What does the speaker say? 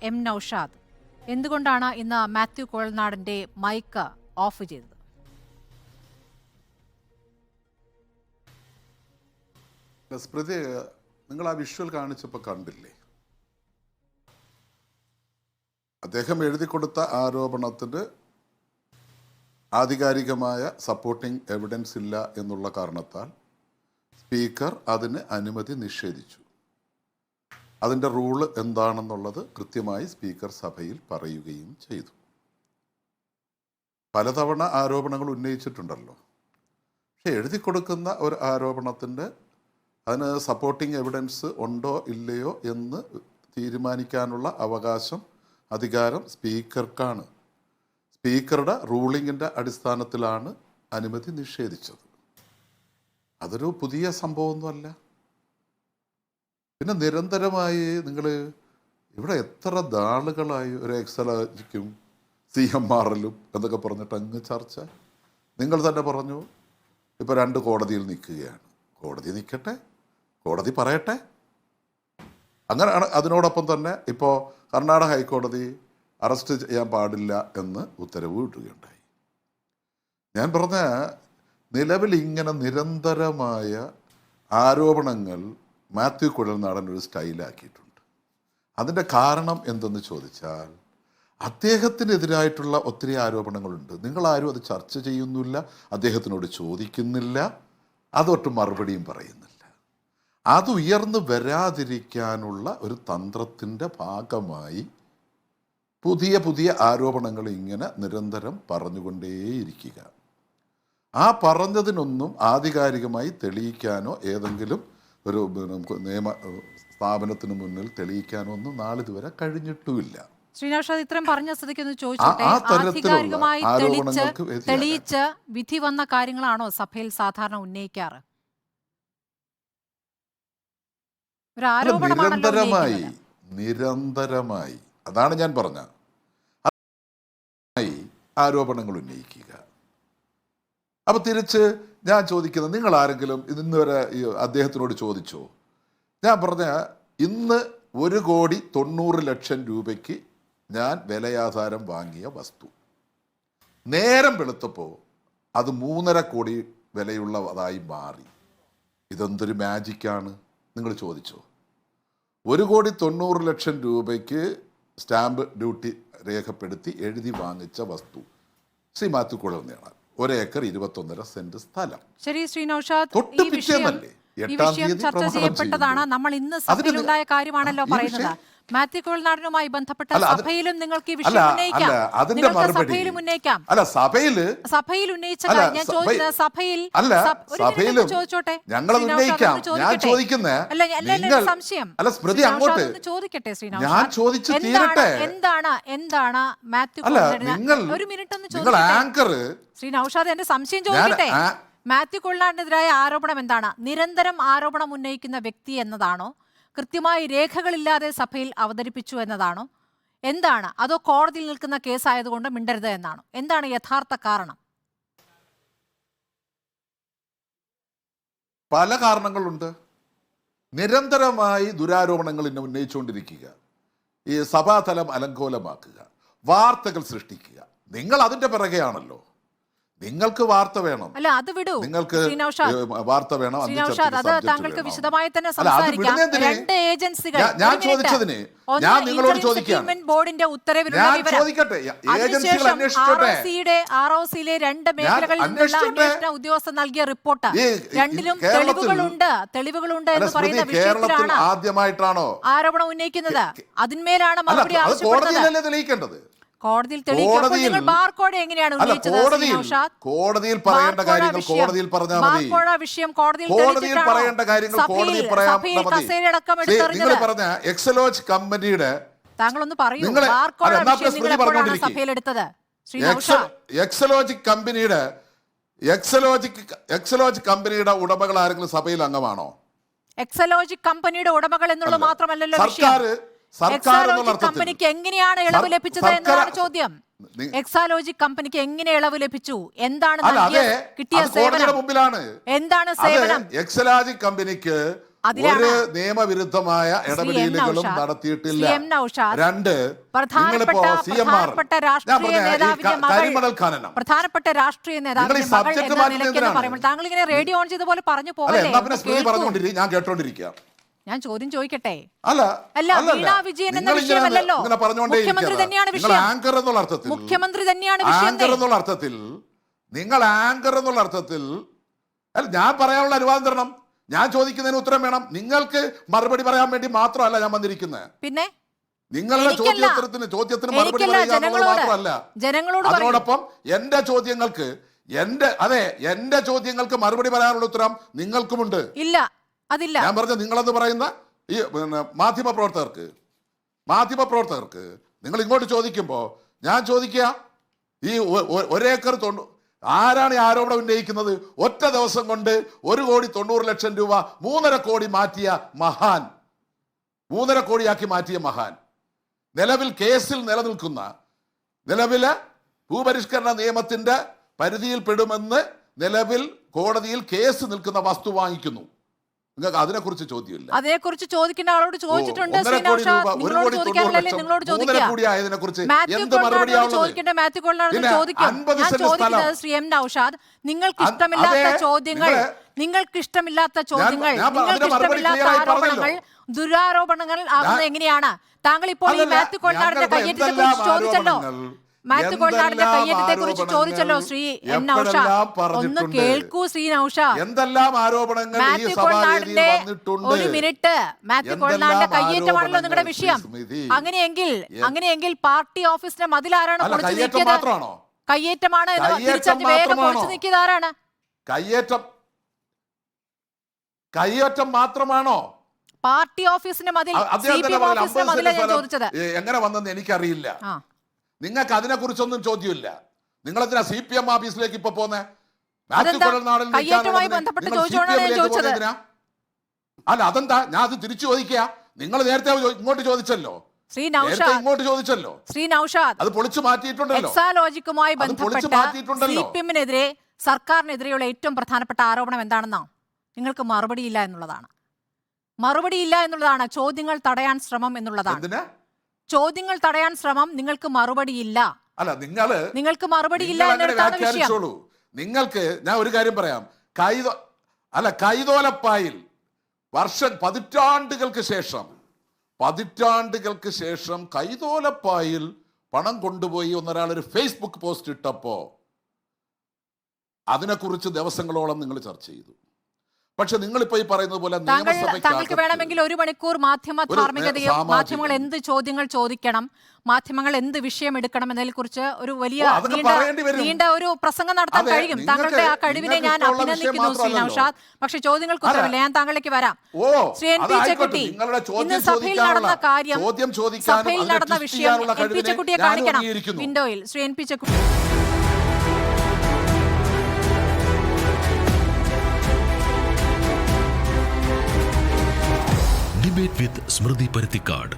M Naushad, എന്തുകൊണ്ടാണ് ഇന്ന് Mathew കുഴൽനാടന്റെ mic off ചെയ്തത്? സ്മൃതി, നിങ്ങൾ ആ വിഷ്വൽ കാണിച്ചപ്പോൾ കണ്ടില്ലേ? അദ്ദേഹം എഴുതി കൊടുത്ത ആരോപണത്തിന് ആധികാരികമായ സപ്പോർട്ടിംഗ് എവിഡൻസ് ഇല്ല എന്നുള്ള കാരണത്താൽ സ്പീക്കർ അതിന് അനുമതി നിഷേധിച്ചു. അതിൻ്റെ റൂള് എന്താണെന്നുള്ളത് കൃത്യമായി സ്പീക്കർ സഭയിൽ പറയുകയും ചെയ്തു. പലതവണ ആരോപണങ്ങൾ ഉന്നയിച്ചിട്ടുണ്ടല്ലോ. പക്ഷെ എഴുതി കൊടുക്കുന്ന ഒരു ആരോപണത്തിൻ്റെ അതിന് സപ്പോർട്ടിംഗ് എവിഡൻസ് ഉണ്ടോ ഇല്ലയോ എന്ന് തീരുമാനിക്കാനുള്ള അവകാശം, അധികാരം സ്പീക്കർക്കാണ്. സ്പീക്കറുടെ റൂളിങ്ങിൻ്റെ അടിസ്ഥാനത്തിലാണ് അനുമതി നിഷേധിച്ചത്. അതൊരു പുതിയ സംഭവമൊന്നുമല്ല. പിന്നെ നിരന്തരമായി നിങ്ങൾ ഇവിടെ എത്ര നാളുകളായി ഒരു എക്സലോജിക്കും CMRലും എന്നൊക്കെ പറഞ്ഞിട്ട് അങ്ങ് ചർച്ച. നിങ്ങൾ തന്നെ പറഞ്ഞു, ഇപ്പോൾ 2 കോടതിയിൽ നിൽക്കുകയാണ്. കോടതി നിൽക്കട്ടെ, കോടതി പറയട്ടെ. അങ്ങനെയാണ്. അതിനോടൊപ്പം തന്നെ ഇപ്പോൾ കർണാടക ഹൈക്കോടതി അറസ്റ്റ് ചെയ്യാൻ പാടില്ല എന്ന് ഉത്തരവ് കിട്ടുകയുണ്ടായി. ഞാൻ പറഞ്ഞ നിലവിൽ ഇങ്ങനെ നിരന്തരമായ ആരോപണങ്ങൾ മാത്യു കുഴൽനാടൻ ഒരു സ്റ്റൈലാക്കിയിട്ടുണ്ട്. അതിൻ്റെ കാരണം എന്തെന്ന് ചോദിച്ചാൽ, അദ്ദേഹത്തിനെതിരായിട്ടുള്ള ഒത്തിരി ആരോപണങ്ങളുണ്ട്. നിങ്ങളാരും അത് ചർച്ച ചെയ്യുന്നില്ല, അദ്ദേഹത്തിനോട് ചോദിക്കുന്നില്ല, അതൊട്ട് മറുപടിയും പറയുന്നില്ല. അത് ഉയർന്നു വരാതിരിക്കാനുള്ള ഒരു തന്ത്രത്തിൻ്റെ ഭാഗമായി പുതിയ പുതിയ ആരോപണങ്ങൾ ഇങ്ങനെ നിരന്തരം പറഞ്ഞുകൊണ്ടേയിരിക്കുക. ആ പറഞ്ഞതിനൊന്നും ആധികാരികമായി തെളിയിക്കാനോ ഏതെങ്കിലും ഒരു നിയമ സ്ഥാപനത്തിന് മുന്നിൽ തെളിയിക്കാനോ ഒന്നും നാളിതുവരെ കഴിഞ്ഞിട്ടുമില്ല. ശ്രീ നൌഷാദ്, ഇത്രയും പറഞ്ഞ സ്ഥിതിക്ക് ഒന്ന് ചോദിച്ചോട്ടെ, ആധികാരികമായി തെളിയിച്ച് വിധി വന്ന കാര്യങ്ങളാണോ സഭയിൽ സാധാരണ ഉന്നയിക്കാറ്? നിരന്തരമായി അതാണ് ഞാൻ പറഞ്ഞ ആരോപണങ്ങൾ ഉന്നയിക്കുക. അപ്പൊ തിരിച്ച് ഞാൻ ചോദിക്കുന്നത്, നിങ്ങൾ ആരെങ്കിലും ഇന്ന് വരെ അദ്ദേഹത്തിനോട് ചോദിച്ചോ? ഞാൻ പറഞ്ഞ ഇന്ന് 1,90,00,000 രൂപയ്ക്ക് ഞാൻ വിലയാധാരം വാങ്ങിയ വസ്തു നേരം വെളുത്തപ്പോൾ അത് 3.5 കോടി വിലയുള്ളതായി മാറി. ഇതെന്തൊരു മാജിക്കാണ് നിങ്ങൾ ചോദിച്ചോ? 1,90,00,000 രൂപയ്ക്ക് സ്റ്റാമ്പ് ഡ്യൂട്ടി രേഖപ്പെടുത്തി എഴുതി വാങ്ങിച്ച വസ്തു ശ്രീ മാത്യു കുഴൽനാടൻ, 1 ഏക്കർ 21.5 സെന്റ് സ്ഥലം. ശരി ശ്രീ നൌഷാദ്, തൊട്ട് പിറ്റേന്നല്ലേ ഈ വിഷയം ചർച്ച ചെയ്യപ്പെട്ടതാണ്. നമ്മൾ ഇന്ന് സഭയിലുണ്ടായ കാര്യമാണല്ലോ പറയുന്നത്. മാത്യു കുഴൽനാടനുമായി ബന്ധപ്പെട്ട സഭയിലും നിങ്ങൾക്ക് ഈ വിഷയം ഉന്നയിക്കാം. സഭയിലും ഉന്നയിക്കാം. സഭയിൽ ഉന്നയിച്ച ഞാൻ ചോദിച്ചത് സഭയിൽ ചോദിച്ചോട്ടെ. സംശയം ചോദിക്കട്ടെ ശ്രീ എന്താണ് മാത്യു കുഴൽനാടൻ? ഒരു മിനിറ്റ് ഒന്ന് ചോദിക്കട്ടെ ശ്രീ നൌഷാദ്, എന്റെ സംശയം ചോദിക്കട്ടെ. മാത്യു കുഴൽനാടനെതിരായ ആരോപണം എന്താണ്? നിരന്തരം ആരോപണം ഉന്നയിക്കുന്ന വ്യക്തി എന്നതാണോ? കൃത്യമായി രേഖകളില്ലാതെ സഭയിൽ അവതരിപ്പിച്ചു എന്നതാണോ? എന്താണ്? അതോ കോടതിയിൽ നിൽക്കുന്ന കേസായതുകൊണ്ട് മിണ്ടരുത് എന്നാണോ? എന്താണ് യഥാർത്ഥ കാരണം? പല കാരണങ്ങളുണ്ട്. നിരന്തരമായി ദുരാരോപണങ്ങൾ ഉന്നയിച്ചുകൊണ്ടിരിക്കുക, ഈ സഭാതലം അലങ്കോലമാക്കുക, വാർത്തകൾ സൃഷ്ടിക്കുക. നിങ്ങൾ അതിന്റെ പിറകെയാണല്ലോ. നിങ്ങൾക്ക് വാർത്ത വേണം, അല്ല അത് വിടൂ. നിങ്ങൾക്ക് വാർത്ത വേണം, അത് താങ്കൾക്ക് വിശദമായി തന്നെ സംസാരിക്കാം. 2 ഏജൻസികൾ, ഞാൻ ചോദിച്ചതിന് ഞാൻ നിങ്ങളോട് ചോദിക്കാം. ബോർഡിന്റെ ഉത്തരവിലുള്ള ROCയിലെ 2 മേഖലകളിൽ നിന്നുള്ള അന്വേഷണ ഉദ്യോഗസ്ഥർ നൽകിയ റിപ്പോർട്ട്, രണ്ടിലും തെളിവുകളുണ്ട് എന്ന് പറയുന്ന വിഷയത്തിലാണ് ആദ്യമായിട്ടാണോ ആരോപണം ഉന്നയിക്കുന്നത്. അതിന്മേലാണ് മറുപടി ആവശ്യപ്പെടുന്നത്. തെളിയിക്കേണ്ടത് കോടതിയിൽ തെളിയിക്കപ്പെടും. ബാർകോഴ എങ്ങനെയാണ് കോടതിയിൽ പറയേണ്ട കാര്യങ്ങൾ കോടതിയിൽ പറഞ്ഞാൽ മതി. വിഷയം കോടതിയിൽ പറയേണ്ട കാര്യങ്ങൾ കോടതിയിൽ പറയാൻ നിങ്ങൾ പറഞ്ഞ എക്സലോജ് കമ്പനിയുടെ താങ്കളൊന്ന് പറയൂ. എക്സലോജ് കമ്പനിയുടെ ഉടമകൾ ആരെങ്കിലും സഭയിൽ അംഗമാണോ? എക്സലോജിക് കമ്പനിയുടെ ഉടമകൾ എന്നുള്ളത് മാത്രമല്ലല്ലോ വിഷയം. എക്സാലോജിക് കമ്പനിക്ക് എങ്ങനെയാണ് ഇളവ് ലഭിച്ചത് എന്നതാണ് ചോദ്യം. എക്സാലോജിക് കമ്പനിക്ക് എങ്ങനെ ഇളവ് ലഭിച്ചു? എന്താണ് കിട്ടിയ സേവനം? എന്താണ് സേവനം? എക്സാലോജിക് കമ്പനിക്ക് ഒരു നിയമവിരുദ്ധമായ ഇടപെടലുകളും നടത്തിയിട്ടില്ല. രണ്ട്, നിങ്ങളിപ്പോ CMR കരിമണൽ ഖനനം പ്രധാനപ്പെട്ട രാഷ്ട്രീയ നേതാവിന്റെ താങ്കൾ ഇങ്ങനെ റേഡിയോ ഓൺ ചെയ്ത പോലെ പറഞ്ഞു പോകല്ലേ? ഞാൻ കേട്ടോണ്ടിരിക്കുക. ഞാൻ ചോദ്യം ചോദിക്കട്ടെ? അല്ല, വീണ വിജയൻ എന്ന വിഷയമല്ലല്ലോ, മുഖ്യമന്ത്രി തന്നെയാണ് വിഷയം. ആങ്കർ എന്നുള്ള അർത്ഥത്തിൽ, മുഖ്യമന്ത്രി തന്നെയാണ് ആങ്കർ എന്നുള്ള അർത്ഥത്തിൽ, നിങ്ങൾ ആങ്കർ എന്നുള്ള അർത്ഥത്തിൽ അല്ല, ഞാൻ പറയാനുള്ള അനുവാദം തരണം. ഞാൻ ചോദിക്കുന്നതിന് ഉത്തരം വേണം. നിങ്ങൾക്ക് മറുപടി പറയാൻ വേണ്ടി മാത്രമല്ല ഞാൻ വന്നിരിക്കുന്നത്. പിന്നെ നിങ്ങളുടെ ചോദ്യത്തിന് മറുപടി പറയുക മാത്രമല്ല, അതോടൊപ്പം എന്റെ ചോദ്യങ്ങൾക്ക് മറുപടി പറയാനുള്ള ഉത്തരം നിങ്ങൾക്കുമുണ്ട്. ഇല്ല, അതില്ല. ഞാൻ പറഞ്ഞ നിങ്ങളെന്ന് പറയുന്ന ഈ മാധ്യമപ്രവർത്തകർക്ക് നിങ്ങൾ ഇങ്ങോട്ട് ചോദിക്കുമ്പോ ഞാൻ ചോദിക്കുക, ഈ ഒരേക്കർ ആരാണ് ഈ ആരോപണം ഉന്നയിക്കുന്നത്? ഒറ്റ ദിവസം കൊണ്ട് 1,90,00,000 രൂപ 3.5 കോടി മാറ്റിയ മഹാൻ, 3.5 കോടിയാക്കി മാറ്റിയ മഹാൻ, നിലവിൽ കേസിൽ നിലനിൽക്കുന്ന, നിലവിലെ ഭൂപരിഷ്കരണ നിയമത്തിന്റെ പരിധിയിൽ പെടുമെന്ന് നിലവിൽ കോടതിയിൽ കേസ് നിൽക്കുന്ന വസ്തു വാങ്ങിക്കുന്നു. നിങ്ങൾക്ക് അതിനെക്കുറിച്ച് ചോദ്യമില്ല. അതേക്കുറിച്ച് ചോദിക്കുന്ന ആളോട് ചോദിച്ചിട്ടുണ്ട്. ശ്രീ എം നൗഷാദ്, നിങ്ങൾക്ക് ഇഷ്ടമില്ലാത്ത ചോദ്യങ്ങൾ, നിങ്ങൾക്ക് ഇഷ്ടമില്ലാത്ത ആരോപണങ്ങൾ, ദുരാരോപണങ്ങൾ ആകുന്നത് എങ്ങനെയാണ്? താങ്കൾ ഇപ്പോൾ ഈ മാത്യു കൊള്ളനാടിന്റെ കയ്യേറ്റത്തെ കുറിച്ച് ചോദിച്ചല്ലോ, ശ്രീ എം നൗഷാദ്, ഒന്ന് കേൾക്കൂ. ശ്രീ നൗഷാദ്, എന്തെല്ലാം ആരോപണങ്ങൾ ഒരു മിനിറ്റ്. മാത്യു കൊള്ളനാടിന്റെ കയ്യേറ്റമാണല്ലോ നിങ്ങളുടെ വിഷയം. അങ്ങനെയെങ്കിൽ പാർട്ടി ഓഫീസിന്റെ മതിൽ ആരാണ് പൊളിച്ചു നീക്കിയത്? കയ്യേറ്റമാണ് വേഗം പൊളിച്ചു നീക്കിയത് ആരാണ്? കയ്യേറ്റം മാത്രമാണോ? പാർട്ടി ഓഫീസിന്റെ മതിൽ, ഓഫീസിന്റെ മതിലാണ് ഞാൻ ചോദിച്ചത്. എങ്ങനെ വന്നെന്ന് എനിക്കറിയില്ല. നിങ്ങൾക്ക് അതിനെ കുറിച്ചൊന്നും ചോദ്യമില്ല. നിങ്ങൾ എന്തിനാ CPM ഓഫീസിലേക്ക് ഇപ്പൊ പോന്നെ? അല്ല, അതെന്താ? ഞാൻ അത് തിരിച്ചു ചോദിക്കുക. നിങ്ങൾ നേരത്തെ ഇങ്ങോട്ട് ചോദിച്ചല്ലോ, ഇങ്ങോട്ട് ചോദിച്ചല്ലോ. ശ്രീ നൗഷാദ്, അത് പൊളിച്ചു മാറ്റിയിട്ടുണ്ടല്ലോ. എക്സാലോജിക്കുമായി ബന്ധപ്പെട്ട CPM-നെതിരെ, സർക്കാരിനെതിരെയുള്ള ഏറ്റവും പ്രധാനപ്പെട്ട ആരോപണം എന്താണെന്നോ? നിങ്ങൾക്ക് മറുപടിയില്ല എന്നുള്ളതാണ്. ചോദ്യങ്ങൾ തടയാൻ ശ്രമം എന്നുള്ളതാണ്. ചോദ്യങ്ങൾ തടയാൻ ശ്രമം, നിങ്ങൾക്ക് മറുപടിയില്ല. അല്ല, നിങ്ങൾക്ക് മറുപടിയില്ല എന്നതാണ് വിഷയം. നിങ്ങൾക്ക് ഞാൻ ഒരു കാര്യം പറയാം. കൈതോലപ്പായിൽ പതിറ്റാണ്ടുകൾക്ക് ശേഷം കൈതോലപ്പായിൽ പണം കൊണ്ടുപോയി ഒന്നൊരാളൊരു ഫേസ്ബുക്ക് പോസ്റ്റ് ഇട്ടപ്പോ അതിനെക്കുറിച്ച് ദിവസങ്ങളോളം നിങ്ങൾ ചർച്ച ചെയ്തു. പക്ഷെ നിങ്ങളിപ്പോ ഈ പറയുന്നത് പോലെ താങ്കൾക്ക് വേണമെങ്കിൽ 1 മണിക്കൂർ മാധ്യമ ധാർമ്മികതയും, മാധ്യമങ്ങൾ എന്ത് ചോദ്യങ്ങൾ ചോദിക്കണം, മാധ്യമങ്ങൾ എന്ത് വിഷയം എടുക്കണം എന്നതിനെ കുറിച്ച് ഒരു വലിയ നീണ്ട ഒരു പ്രസംഗം നടത്താൻ കഴിയും. താങ്കളുടെ ആ കഴിവിനെ ഞാൻ അഭിനന്ദിക്കുന്നു ശ്രീ നൗഷാദ്. പക്ഷെ ചോദ്യങ്ങൾക്ക് ഉത്തരവില്ല. ഞാൻ താങ്കളിലേക്ക് വരാം. ശ്രീ NP ചെക്കുട്ടി, ഇന്ന് സഭയിൽ നടന്ന കാര്യം, സഭയിൽ നടന്ന വിഷയം NP ചെക്കുട്ടിയെ കാണിക്കണം വിൻഡോയിൽ. ശ്രീ NP ചെക്കുട്ടി. ഡിബേറ്റ് വിത്ത് സ്മൃതി പരുത്തിക്കാട്.